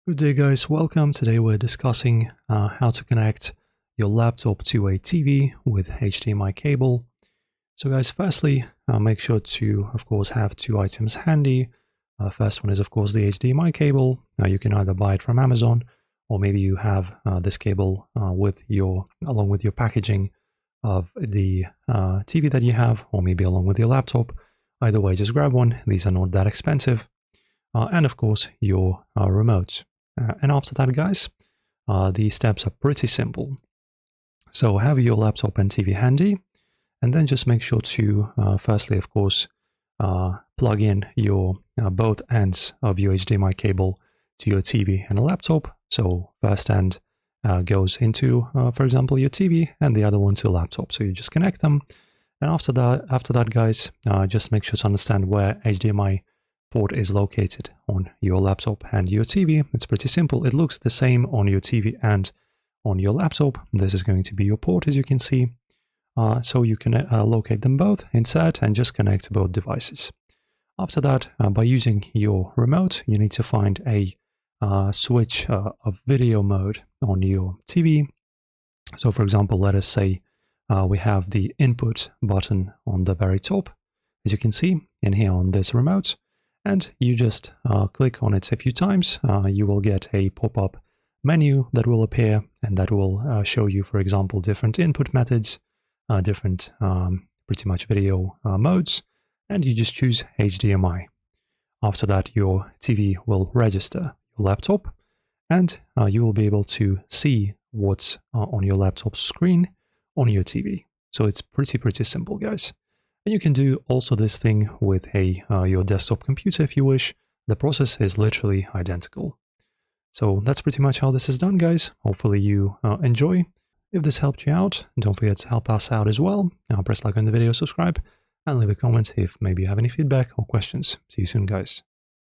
Good day guys, welcome. Today we're discussing how to connect your laptop to a TV with HDMI cable. So guys, firstly, make sure to, of course, have two items handy. First one is, of course, the HDMI cable. You can either buy it from Amazon, or maybe you have this cable along with your packaging of the TV that you have, or maybe along with your laptop. Either way, just grab one. These are not that expensive. And of course, your remote. And after that, guys, the steps are pretty simple. So have your laptop and TV handy, and then just make sure to, firstly, of course, plug in your both ends of your HDMI cable to your TV and a laptop. So first end goes into, for example, your TV, and the other one to a laptop. So you just connect them. And after that, guys, just make sure to understand where HDMI port is located on your laptop and your TV. It's pretty simple. It looks the same on your TV and on your laptop. This is going to be your port, as you can see. So you can locate them both, insert, and just connect both devices. After that, by using your remote, you need to find a switch of video mode on your TV. So for example, let us say we have the input button on the very top, as you can see in here on this remote. And you just click on it a few times. You will get a pop-up menu that will appear, and that will show you, for example, different input methods, different pretty much video modes, and you just choose HDMI. After that, your TV will register your laptop, and you will be able to see what's on your laptop screen on your TV. So it's pretty simple, guys. And you can do also this thing with your desktop computer if you wish. The process is literally identical. So that's pretty much how this is done, guys. Hopefully you enjoy. If this helped you out, don't forget to help us out as well. Press like on the video, subscribe, and leave a comment if maybe you have any feedback or questions. See you soon, guys.